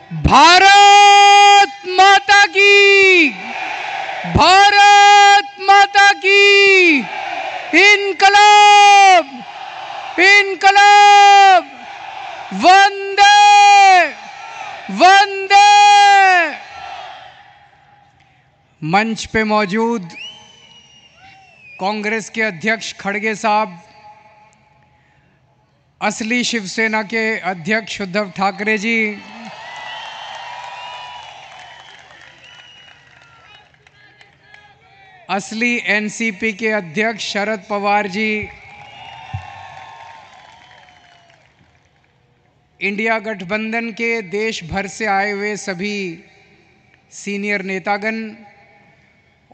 भारत माता की, भारत माता की, इनकलाब, इनकलाब, वंदे वंदे। मंच पे मौजूद कांग्रेस के अध्यक्ष खड़गे साहब, असली शिवसेना के अध्यक्ष उद्धव ठाकरे जी, असली एनसीपी के अध्यक्ष शरद पवार जी, इंडिया गठबंधन के देश भर से आए हुए सभी सीनियर नेतागण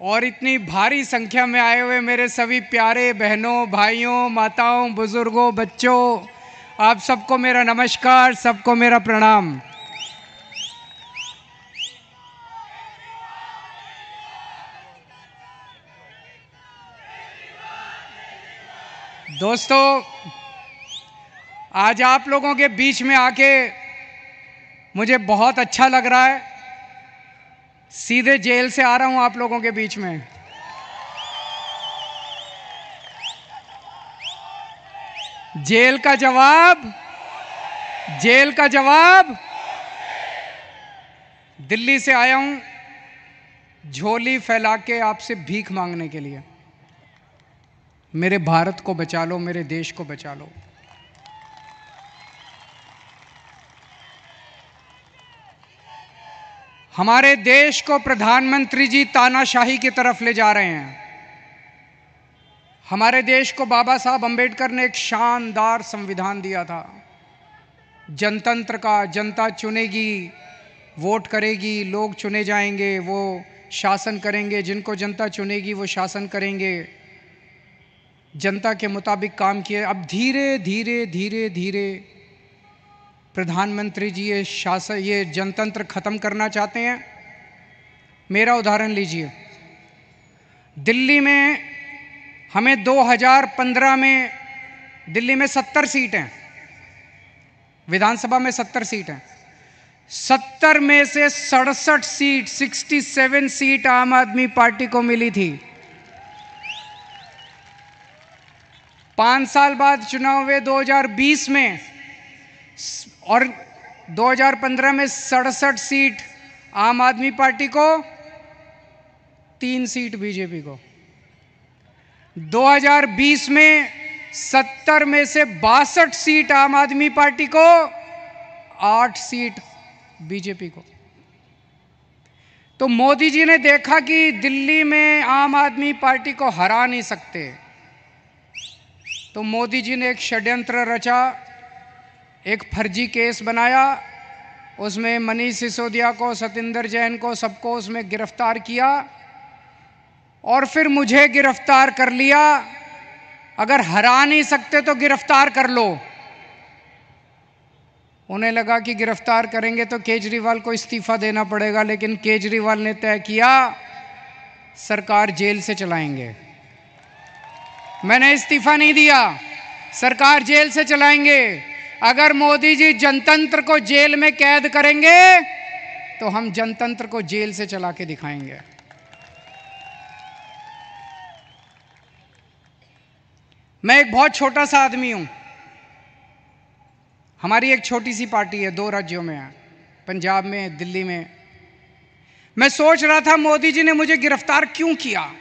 और इतनी भारी संख्या में आए हुए मेरे सभी प्यारे बहनों, भाइयों, माताओं, बुजुर्गों, बच्चों, आप सबको मेरा नमस्कार, सबको मेरा प्रणाम। दोस्तों, आज आप लोगों के बीच में आके मुझे बहुत अच्छा लग रहा है। सीधे जेल से आ रहा हूं आप लोगों के बीच में। जेल का जवाब, जेल का जवाब, दिल्ली से आया हूं झोली फैला के आपसे भीख मांगने के लिए। मेरे भारत को बचा लो, मेरे देश को बचा लो। हमारे देश को प्रधानमंत्री जी तानाशाही की तरफ ले जा रहे हैं। हमारे देश को बाबा साहब अंबेडकर ने एक शानदार संविधान दिया था, जनतंत्र का। जनता चुनेगी, वोट करेगी, लोग चुने जाएंगे, वो शासन करेंगे। जिनको जनता चुनेगी वो शासन करेंगे। जनता के मुताबिक काम किए। अब धीरे धीरे धीरे धीरे प्रधानमंत्री जी ये जनतंत्र खत्म करना चाहते हैं। मेरा उदाहरण लीजिए, दिल्ली में हमें 2015 में दिल्ली में 70 सीट हैं, विधानसभा में 70 सीट हैं। 70 में से 67 सीट, 67 सीट आम आदमी पार्टी को मिली थी। 5 साल बाद चुनाव हुए 2020 में, और 2015 में 67 सीट आम आदमी पार्टी को, 3 सीट बीजेपी को। 2020 में 70 में से 62 सीट आम आदमी पार्टी को, 8 सीट बीजेपी को। तो मोदी जी ने देखा कि दिल्ली में आम आदमी पार्टी को हरा नहीं सकते, तो मोदी जी ने एक षड्यंत्र रचा, एक फर्जी केस बनाया। उसमें मनीष सिसोदिया को, सतिंदर जैन को, सबको उसमें गिरफ्तार किया और फिर मुझे गिरफ्तार कर लिया। अगर हरा नहीं सकते तो गिरफ्तार कर लो। उन्हें लगा कि गिरफ्तार करेंगे तो केजरीवाल को इस्तीफा देना पड़ेगा, लेकिन केजरीवाल ने तय किया सरकार जेल से चलाएंगे। मैंने इस्तीफा नहीं दिया, सरकार जेल से चलाएंगे। अगर मोदी जी जनतंत्र को जेल में कैद करेंगे तो हम जनतंत्र को जेल से चला के दिखाएंगे। मैं एक बहुत छोटा सा आदमी हूं। हमारी एक छोटी सी पार्टी है, 2 राज्यों में है, पंजाब में, दिल्ली में। मैं सोच रहा था मोदी जी ने मुझे गिरफ्तार क्यों किया।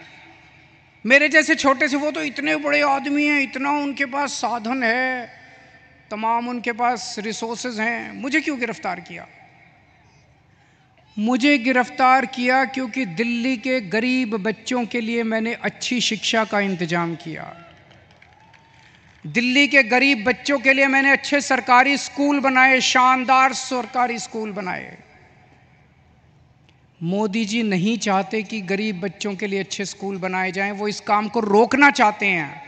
मेरे जैसे छोटे से, वो तो इतने बड़े आदमी हैं, इतना उनके पास साधन है, तमाम उनके पास रिसोर्सेज हैं, मुझे क्यों गिरफ्तार किया। मुझे गिरफ्तार किया क्योंकि दिल्ली के गरीब बच्चों के लिए मैंने अच्छी शिक्षा का इंतजाम किया। दिल्ली के गरीब बच्चों के लिए मैंने अच्छे सरकारी स्कूल बनाए, शानदार सरकारी स्कूल बनाए। मोदी जी नहीं चाहते कि गरीब बच्चों के लिए अच्छे स्कूल बनाए जाएं, वो इस काम को रोकना चाहते हैं,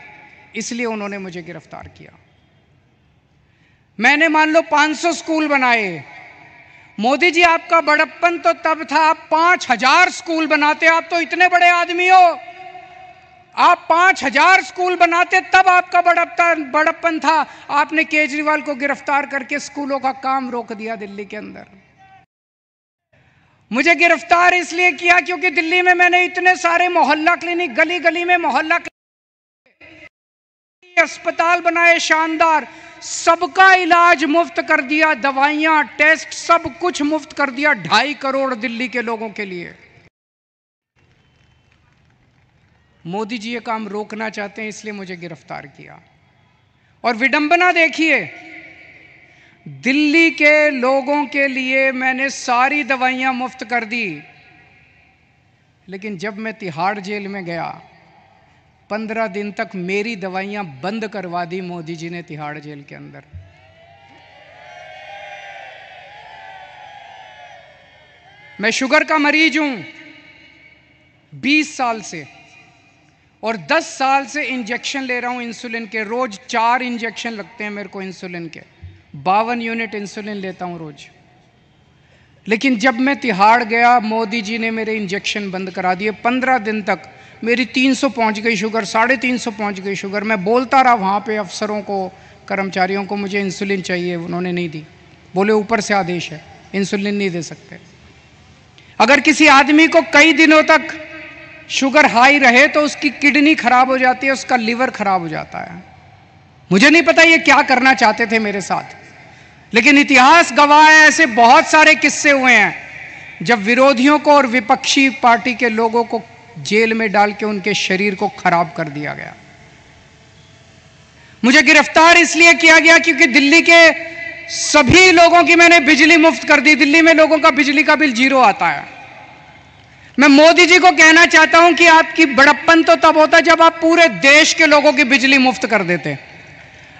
इसलिए उन्होंने मुझे गिरफ्तार किया। मैंने मान लो 500 स्कूल बनाए। मोदी जी, आपका बड़प्पन तो तब था आप 5000 स्कूल बनाते। आप तो इतने बड़े आदमी हो, आप 5000 स्कूल बनाते तब आपका बड़प्पन था। आपने केजरीवाल को गिरफ्तार करके स्कूलों का काम रोक दिया दिल्ली के अंदर। मुझे गिरफ्तार इसलिए किया क्योंकि दिल्ली में मैंने इतने सारे मोहल्ला क्लिनिक, गली गली में मोहल्ला क्लिनिक, अस्पताल बनाए शानदार, सबका इलाज मुफ्त कर दिया, दवाइयां, टेस्ट, सब कुछ मुफ्त कर दिया 2.5 करोड़ दिल्ली के लोगों के लिए। मोदी जी ये काम रोकना चाहते हैं, इसलिए मुझे गिरफ्तार किया। और विडंबना देखिए, दिल्ली के लोगों के लिए मैंने सारी दवाइयां मुफ्त कर दी, लेकिन जब मैं तिहाड़ जेल में गया 15 दिन तक मेरी दवाइयां बंद करवा दी मोदी जी ने तिहाड़ जेल के अंदर। मैं शुगर का मरीज हूं 20 साल से, और 10 साल से इंजेक्शन ले रहा हूं इंसुलिन के। रोज 4 इंजेक्शन लगते हैं मेरे को इंसुलिन के, 52 यूनिट इंसुलिन लेता हूं रोज। लेकिन जब मैं तिहाड़ गया, मोदी जी ने मेरे इंजेक्शन बंद करा दिए। 15 दिन तक मेरी 300 पहुंच गई शुगर, 350 पहुंच गई शुगर। मैं बोलता रहा वहां पे अफसरों को, कर्मचारियों को, मुझे इंसुलिन चाहिए, उन्होंने नहीं दी। बोले ऊपर से आदेश है, इंसुलिन नहीं दे सकते। अगर किसी आदमी को कई दिनों तक शुगर हाई रहे तो उसकी किडनी खराब हो जाती है, उसका लिवर खराब हो जाता है। मुझे नहीं पता ये क्या करना चाहते थे मेरे साथ, लेकिन इतिहास गवाह है, ऐसे बहुत सारे किस्से हुए हैं जब विरोधियों को और विपक्षी पार्टी के लोगों को जेल में डाल के उनके शरीर को खराब कर दिया गया। मुझे गिरफ्तार इसलिए किया गया क्योंकि दिल्ली के सभी लोगों की मैंने बिजली मुफ्त कर दी। दिल्ली में लोगों का बिजली का बिल 0 आता है। मैं मोदी जी को कहना चाहता हूं कि आपकी बड़प्पन तो तब होता जब आप पूरे देश के लोगों की बिजली मुफ्त कर देते।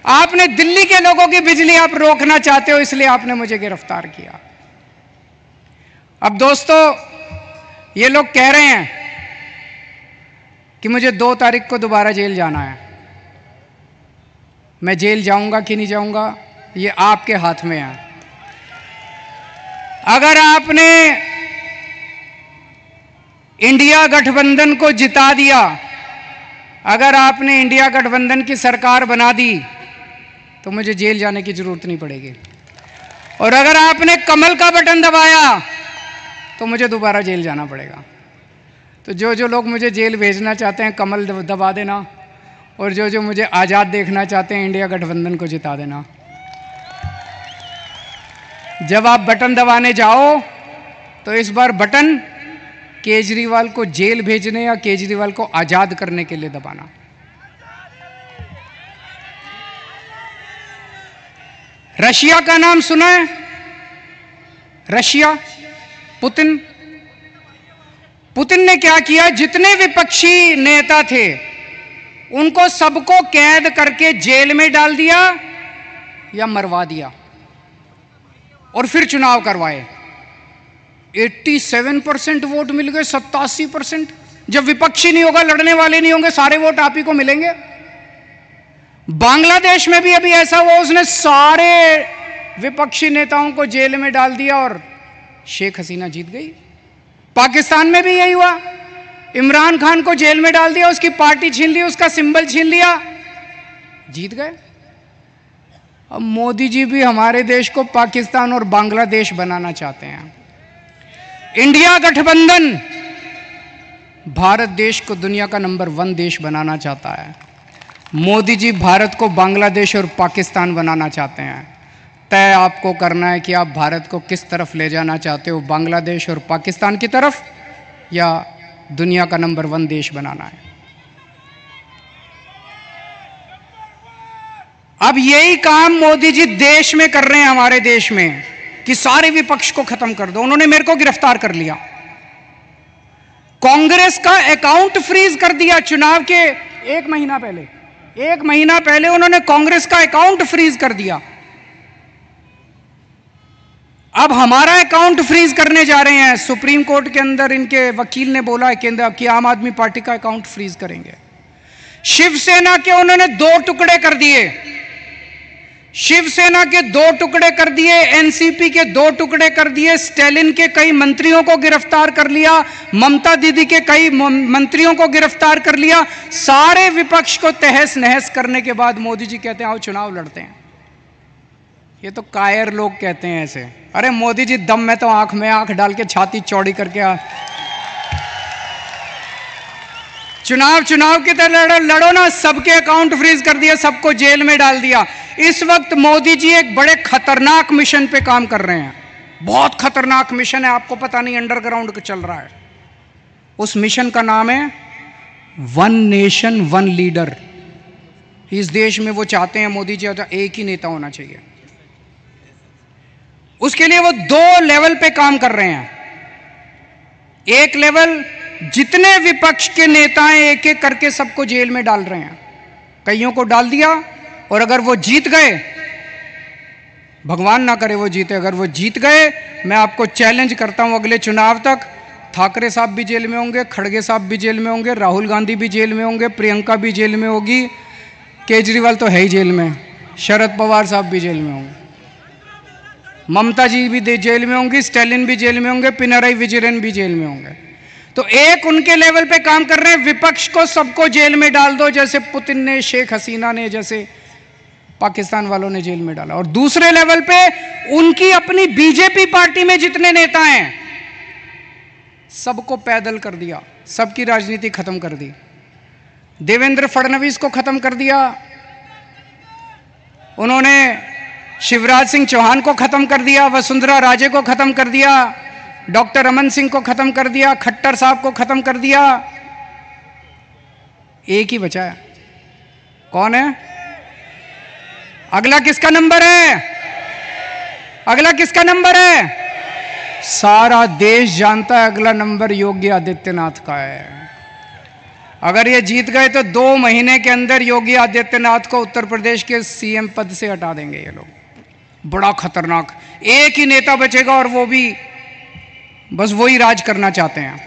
आपने दिल्ली के लोगों की बिजली आप रोकना चाहते हो, इसलिए आपने मुझे गिरफ्तार किया। अब दोस्तों, ये लोग कह रहे हैं कि मुझे 2 तारीख को दोबारा जेल जाना है। मैं जेल जाऊंगा कि नहीं जाऊंगा ये आपके हाथ में है। अगर आपने इंडिया गठबंधन को जिता दिया, अगर आपने इंडिया गठबंधन की सरकार बना दी, तो मुझे जेल जाने की जरूरत नहीं पड़ेगी। और अगर आपने कमल का बटन दबाया तो मुझे दोबारा जेल जाना पड़ेगा। तो जो लोग मुझे जेल भेजना चाहते हैं, कमल दबा देना, और जो मुझे आज़ाद देखना चाहते हैं, इंडिया गठबंधन को जिता देना। जब आप बटन दबाने जाओ तो इस बार बटन केजरीवाल को जेल भेजने या केजरीवाल को आज़ाद करने के लिए दबाना। रशिया का नाम सुना है? रशिया, पुतिन ने क्या किया? जितने विपक्षी नेता थे उनको सबको कैद करके जेल में डाल दिया या मरवा दिया, और फिर चुनाव करवाए। 87% वोट मिल गए, 87%। जब विपक्षी नहीं होगा, लड़ने वाले नहीं होंगे, सारे वोट आप ही को मिलेंगे। बांग्लादेश में भी अभी ऐसा हुआ, उसने सारे विपक्षी नेताओं को जेल में डाल दिया और शेख हसीना जीत गई। पाकिस्तान में भी यही हुआ, इमरान खान को जेल में डाल दिया, उसकी पार्टी छीन ली, उसका सिंबल छीन लिया, जीत गए। अब मोदी जी भी हमारे देश को पाकिस्तान और बांग्लादेश बनाना चाहते हैं। इंडिया गठबंधन भारत देश को दुनिया का नंबर 1 देश बनाना चाहता है। मोदी जी भारत को बांग्लादेश और पाकिस्तान बनाना चाहते हैं। तय आपको करना है कि आप भारत को किस तरफ ले जाना चाहते हो, बांग्लादेश और पाकिस्तान की तरफ, या दुनिया का नंबर 1 देश बनाना है। अब यही काम मोदी जी देश में कर रहे हैं, हमारे देश में, कि सारे विपक्ष को खत्म कर दो। उन्होंने मेरे को गिरफ्तार कर लिया, कांग्रेस का अकाउंट फ्रीज कर दिया। चुनाव के 1 महीना पहले उन्होंने कांग्रेस का अकाउंट फ्रीज कर दिया। अब हमारा अकाउंट फ्रीज करने जा रहे हैं। सुप्रीम कोर्ट के अंदर इनके वकील ने बोला है कि आम आदमी पार्टी का अकाउंट फ्रीज करेंगे। शिवसेना के उन्होंने 2 टुकड़े कर दिए, शिवसेना के 2 टुकड़े कर दिए, एनसीपी के 2 टुकड़े कर दिए, स्टैलिन के कई मंत्रियों को गिरफ्तार कर लिया, ममता दीदी के कई मंत्रियों को गिरफ्तार कर लिया। सारे विपक्ष को तहस नहस करने के बाद मोदी जी कहते हैं आओ चुनाव लड़ते हैं। ये तो कायर लोग कहते हैं ऐसे। अरे मोदी जी दम में तो आंख में आंख डाल के छाती चौड़ी करके चुनाव की तरह लड़ो ना। सबके अकाउंट फ्रीज कर दिया, सबको जेल में डाल दिया। इस वक्त मोदी जी एक बड़े खतरनाक मिशन पे काम कर रहे हैं। बहुत खतरनाक मिशन है, आपको पता नहीं, अंडरग्राउंड चल रहा है। उस मिशन का नाम है वन नेशन वन लीडर। इस देश में वो चाहते हैं मोदी जी एक ही नेता होना चाहिए। उसके लिए वो 2 लेवल पे काम कर रहे हैं। एक लेवल, जितने विपक्ष के नेता हैं एक एक करके सबको जेल में डाल रहे हैं। कईयों को डाल दिया, और अगर वो जीत गए, भगवान ना करे वो जीते, अगर वो जीत गए, मैं आपको चैलेंज करता हूं अगले चुनाव तक ठाकरे साहब भी जेल में होंगे, खड़गे साहब भी जेल में होंगे, राहुल गांधी भी जेल में होंगे, प्रियंका भी जेल में होगी, केजरीवाल तो है ही जेल में, शरद पवार साहब भी जेल में होंगे, ममता जी भी जेल में होंगी, स्टालिन भी जेल में होंगे, पिनराई विजयन भी जेल में होंगे। तो एक उनके लेवल पे काम कर रहे हैं, विपक्ष को सबको जेल में डाल दो, जैसे पुतिन ने, शेख हसीना ने, जैसे पाकिस्तान वालों ने जेल में डाला। और दूसरे लेवल पे उनकी अपनी बीजेपी पार्टी में जितने नेता हैं सबको पैदल कर दिया, सबकी राजनीति खत्म कर दी। देवेंद्र फडणवीस को खत्म कर दिया, उन्होंने शिवराज सिंह चौहान को खत्म कर दिया, वसुंधरा राजे को खत्म कर दिया, डॉक्टर रमन सिंह को खत्म कर दिया, खट्टर साहब को खत्म कर दिया। एक ही बचा है, कौन है? अगला किसका नंबर है? अगला किसका नंबर है? सारा देश जानता है अगला नंबर योगी आदित्यनाथ का है। अगर ये जीत गए तो 2 महीने के अंदर योगी आदित्यनाथ को उत्तर प्रदेश के सीएम पद से हटा देंगे ये लोग। बड़ा खतरनाक, एक ही नेता बचेगा और वो भी बस वही राज करना चाहते हैं।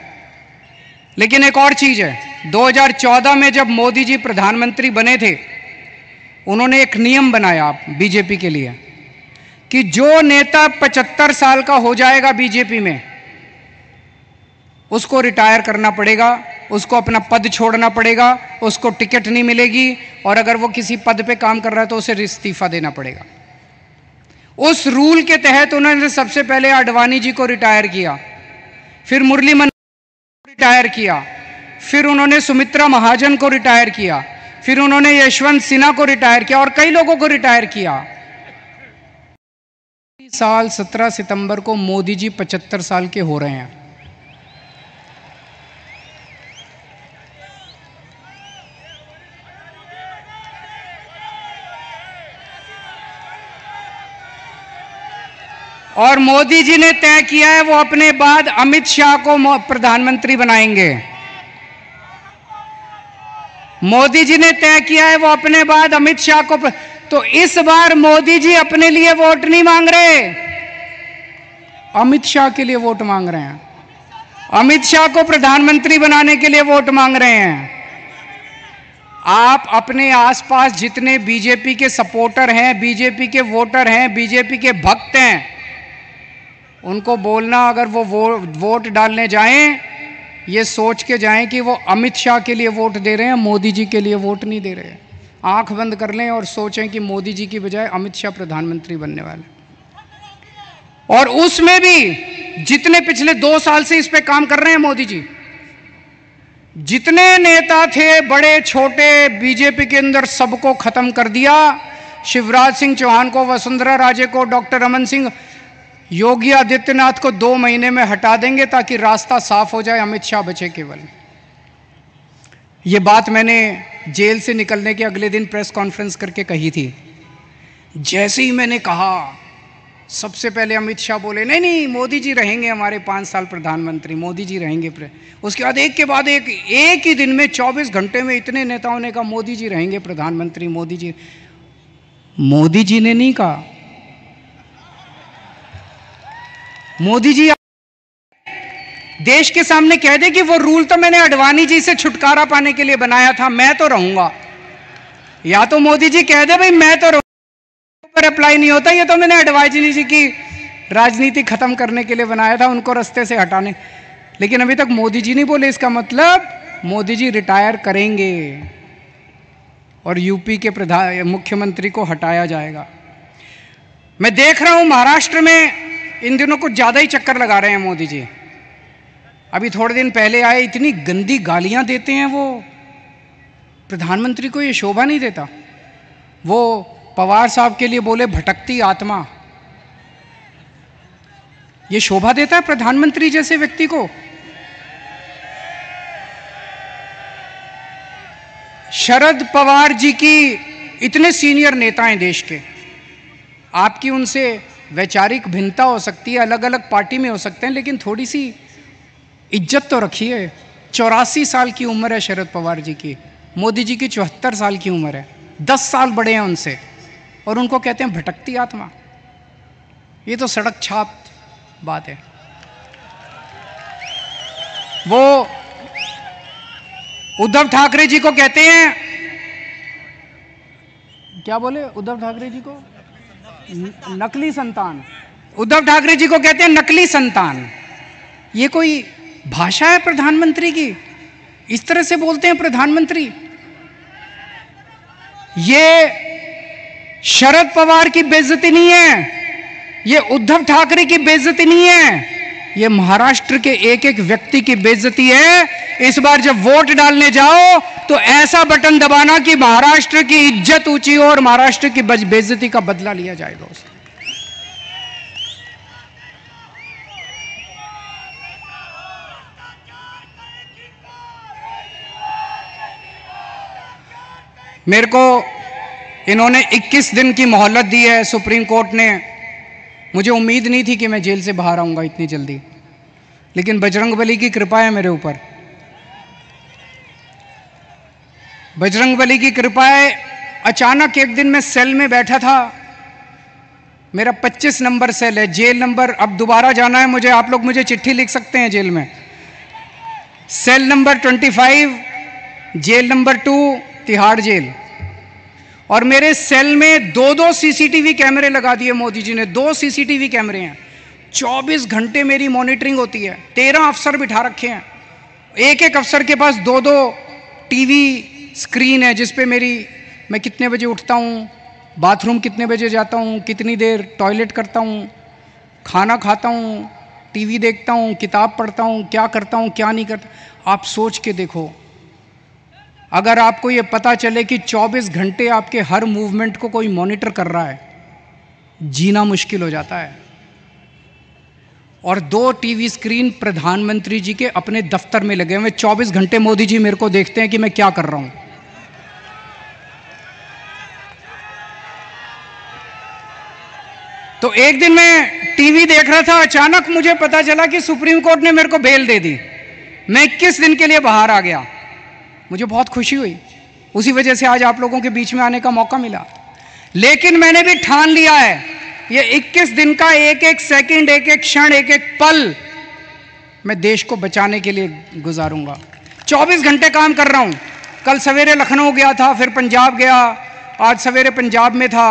लेकिन एक और चीज है, 2014 में जब मोदी जी प्रधानमंत्री बने थे, उन्होंने एक नियम बनाया बीजेपी के लिए कि जो नेता 75 साल का हो जाएगा बीजेपी में, उसको रिटायर करना पड़ेगा, उसको अपना पद छोड़ना पड़ेगा, उसको टिकट नहीं मिलेगी, और अगर वो किसी पद पे काम कर रहा है तो उसे इस्तीफा देना पड़ेगा। उस रूल के तहत उन्होंने सबसे पहले आडवाणी जी को रिटायर किया, फिर मुरली मनोहर को रिटायर किया, फिर उन्होंने सुमित्रा महाजन को रिटायर किया, फिर उन्होंने यशवंत सिन्हा को रिटायर किया और कई लोगों को रिटायर किया। साल 17 सितंबर को मोदी जी 75 साल के हो रहे हैं। और मोदी जी ने तय किया है वो अपने बाद अमित शाह को प्रधानमंत्री बनाएंगे। मोदी जी ने तय किया है वो अपने बाद अमित शाह को तो इस बार मोदी जी अपने लिए वोट नहीं मांग रहे, अमित शाह के लिए वोट मांग रहे हैं। अमित शाह को प्रधानमंत्री बनाने के लिए वोट मांग रहे हैं। आप अपने आसपास जितने बीजेपी के सपोर्टर हैं, बीजेपी के वोटर हैं, बीजेपी के भक्त हैं, उनको बोलना अगर वो वोट डालने जाएं, ये सोच के जाएं कि वो अमित शाह के लिए वोट दे रहे हैं, मोदी जी के लिए वोट नहीं दे रहे हैं। आंख बंद कर लें और सोचें कि मोदी जी की बजाय अमित शाह प्रधानमंत्री बनने वाले। और उसमें भी जितने पिछले 2 साल से इस पे काम कर रहे हैं मोदी जी, जितने नेता थे बड़े छोटे बीजेपी के अंदर, सबको खत्म कर दिया। शिवराज सिंह चौहान को, वसुंधरा राजे को, डॉक्टर रमन सिंह, योगी आदित्यनाथ को 2 महीने में हटा देंगे ताकि रास्ता साफ हो जाए, अमित शाह बचे केवल। ये बात मैंने जेल से निकलने के अगले दिन प्रेस कॉन्फ्रेंस करके कही थी। जैसे ही मैंने कहा, सबसे पहले अमित शाह बोले नहीं नहीं मोदी जी रहेंगे हमारे 5 साल प्रधानमंत्री, मोदी जी रहेंगे। उसके बाद एक के बाद एक ही दिन में 24 घंटे में इतने नेताओं ने कहा मोदी जी रहेंगे प्रधानमंत्री, मोदी जी। मोदी जी ने नहीं कहा, मोदी जी देश के सामने कह दे कि वो रूल तो मैंने आडवाणी जी से छुटकारा पाने के लिए बनाया था, मैं तो रहूंगा। या तो मोदी जी कह दे भाई मैं तो रहूंगा, पर अप्लाई नहीं होता, ये तो मैंने आडवाणी जी की राजनीति खत्म करने के लिए बनाया था, उनको रास्ते से हटाने। लेकिन अभी तक मोदी जी नहीं बोले। इसका मतलब मोदी जी रिटायर करेंगे और यूपी के मुख्यमंत्री को हटाया जाएगा। मैं देख रहा हूं महाराष्ट्र में इन दिनों कुछ ज्यादा ही चक्कर लगा रहे हैं मोदी जी। अभी थोड़े दिन पहले आए, इतनी गंदी गालियां देते हैं वो। प्रधानमंत्री को ये शोभा नहीं देता। वो पवार साहब के लिए बोले भटकती आत्मा। ये शोभा देता है प्रधानमंत्री जैसे व्यक्ति को? शरद पवार जी की, इतने सीनियर नेता हैं देश के, आपकी उनसे वैचारिक भिन्नता हो सकती है, अलग अलग पार्टी में हो सकते हैं, लेकिन थोड़ी सी इज्जत तो रखिए। 84 साल की उम्र है शरद पवार जी की, मोदी जी की 74 साल की उम्र है, 10 साल बड़े हैं उनसे, और उनको कहते हैं भटकती आत्मा। ये तो सड़क छाप बात है। वो उद्धव ठाकरे जी को कहते हैं, क्या बोले उद्धव ठाकरे जी को? नकली संतान। उद्धव ठाकरे जी को कहते हैं नकली संतान। ये कोई भाषा है प्रधानमंत्री की? इस तरह से बोलते हैं प्रधानमंत्री? ये शरद पवार की बेइज्जती नहीं है, ये उद्धव ठाकरे की बेइज्जती नहीं है, ये महाराष्ट्र के एक एक व्यक्ति की बेइज्जती है। इस बार जब वोट डालने जाओ तो ऐसा बटन दबाना कि महाराष्ट्र की इज्जत ऊंची हो और महाराष्ट्र की बेइज्जती का बदला लिया जाएगा उससे। मेरे को इन्होंने 21 दिन की मोहलत दी है सुप्रीम कोर्ट ने। मुझे उम्मीद नहीं थी कि मैं जेल से बाहर आऊंगा इतनी जल्दी, लेकिन बजरंगबली की कृपा है मेरे ऊपर। बजरंगबली की कृपा है। अचानक एक दिन मैं सेल में बैठा था, मेरा 25 नंबर सेल है, जेल नंबर, अब दोबारा जाना है मुझे, आप लोग मुझे चिट्ठी लिख सकते हैं जेल में। Cell number 25, jail number 2, Tihar jail. और मेरे सेल में 2-2 सीसीटीवी कैमरे लगा दिए मोदी जी ने। 2 सीसीटीवी कैमरे हैं, 24 घंटे मेरी मॉनिटरिंग होती है। 13 अफसर बिठा रखे हैं, एक एक अफसर के पास 2-2 टीवी स्क्रीन है जिस पे मैं कितने बजे उठता हूँ, बाथरूम कितने बजे जाता हूँ, कितनी देर टॉयलेट करता हूँ, खाना खाता हूँ, टीवी देखता हूँ, किताब पढ़ता हूँ, क्या करता हूँ क्या नहीं करता। आप सोच के देखो, अगर आपको ये पता चले कि 24 घंटे आपके हर मूवमेंट को कोई मॉनिटर कर रहा है, जीना मुश्किल हो जाता है। और 2 टीवी स्क्रीन प्रधानमंत्री जी के अपने दफ्तर में लगे हुए, 24 घंटे मोदी जी मेरे को देखते हैं कि मैं क्या कर रहा हूं। तो एक दिन मैं टीवी देख रहा था, अचानक मुझे पता चला कि सुप्रीम कोर्ट ने मेरे को बेल दे दी। मैं 21 दिन के लिए बाहर आ गया। मुझे बहुत खुशी हुई, उसी वजह से आज आप लोगों के बीच में आने का मौका मिला। लेकिन मैंने भी ठान लिया है, ये 21 दिन का एक एक सेकंड, एक एक क्षण, एक एक पल मैं देश को बचाने के लिए गुजारूंगा। 24 घंटे काम कर रहा हूं। कल सवेरे लखनऊ गया था, फिर पंजाब गया, आज सवेरे पंजाब में था,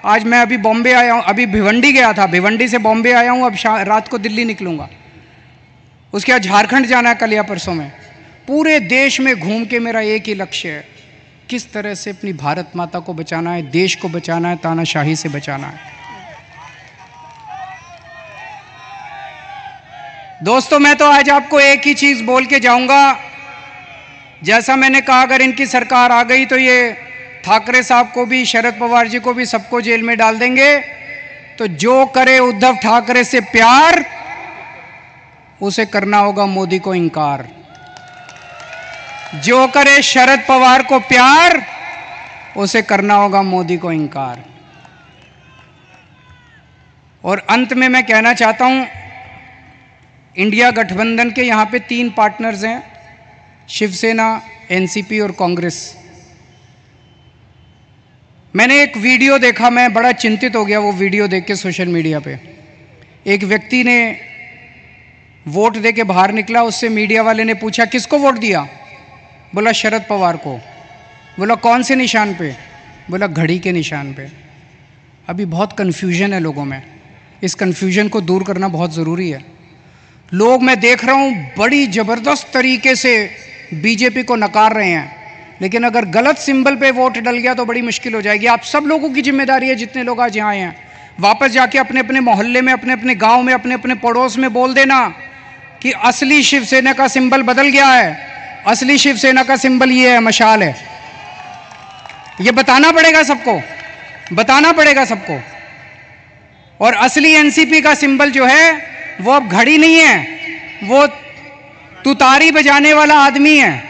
आज मैं अभी बॉम्बे आया हूं, अभी भिवंडी गया था, भिवंडी से बॉम्बे आया हूं, अब रात को दिल्ली निकलूंगा। उसके बाद झारखंड जाना है कल या परसों में। पूरे देश में घूम के मेरा एक ही लक्ष्य है, किस तरह से अपनी भारत माता को बचाना है, देश को बचाना है, तानाशाही से बचाना है। दोस्तों, मैं तो आज आपको एक ही चीज बोल के जाऊंगा। जैसा मैंने कहा, अगर इनकी सरकार आ गई तो ये ठाकरे साहब को भी, शरद पवार जी को भी, सबको जेल में डाल देंगे। तो जो करे उद्धव ठाकरे से प्यार, उसे करना होगा मोदी को इंकार। जो करे शरद पवार को प्यार, उसे करना होगा मोदी को इंकार। और अंत में मैं कहना चाहता हूं, इंडिया गठबंधन के यहां पे 3 पार्टनर्स हैं, शिवसेना, एनसीपी और कांग्रेस। मैंने एक वीडियो देखा, मैं बड़ा चिंतित हो गया वो वीडियो देख के सोशल मीडिया पे। एक व्यक्ति ने वोट दे के बाहर निकला, उससे मीडिया वाले ने पूछा किसको वोट दिया? बोला शरद पवार को। बोला कौन से निशान पे? बोला घड़ी के निशान पे। अभी बहुत कन्फ्यूजन है लोगों में, इस कन्फ्यूजन को दूर करना बहुत ज़रूरी है। लोग, मैं देख रहा हूँ, बड़ी ज़बरदस्त तरीके से बीजेपी को नकार रहे हैं, लेकिन अगर गलत सिंबल पे वोट डल गया तो बड़ी मुश्किल हो जाएगी। आप सब लोगों की जिम्मेदारी है, जितने लोग आज यहाँ आए हैं, वापस जाके अपने अपने मोहल्ले में, अपने अपने गांव में, अपने अपने पड़ोस में बोल देना कि असली शिवसेना का सिंबल बदल गया है, असली शिवसेना का सिंबल ये है, मशाल है। ये बताना पड़ेगा सबको, बताना पड़ेगा सबको। और असली एनसीपी का सिंबल जो है वो अब घड़ी नहीं है, वो तुतारी बजाने वाला आदमी है।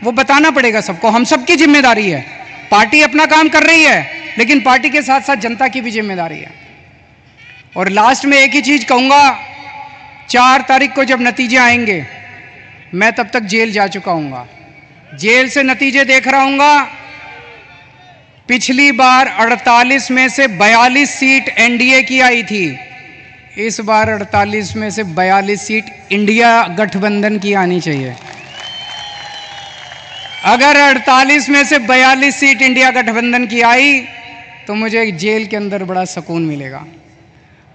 वो बताना पड़ेगा सबको, हम सबकी जिम्मेदारी है। पार्टी अपना काम कर रही है, लेकिन पार्टी के साथ साथ जनता की भी जिम्मेदारी है। और लास्ट में एक ही चीज कहूंगा, 4 तारीख को जब नतीजे आएंगे, मैं तब तक जेल जा चुका हूंगा, जेल से नतीजे देख रहा हूंगा। पिछली बार 48 में से 42 सीट एनडीए की आई थी, इस बार 48 में से 42 सीट इंडिया गठबंधन की आनी चाहिए। अगर 48 में से 42 सीट इंडिया गठबंधन की आई तो मुझे जेल के अंदर बड़ा सुकून मिलेगा।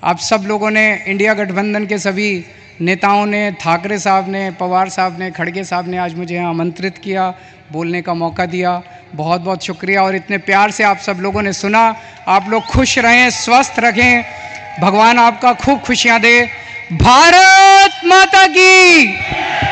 आप सब लोगों ने, इंडिया गठबंधन के सभी नेताओं ने, ठाकरे साहब ने, पवार साहब ने, खड़गे साहब ने आज मुझे यहाँ आमंत्रित किया, बोलने का मौका दिया, बहुत बहुत शुक्रिया। और इतने प्यार से आप सब लोगों ने सुना। आप लोग खुश रहें, स्वस्थ रहें, भगवान आपका खूब खुशियां दे। भारत माता की।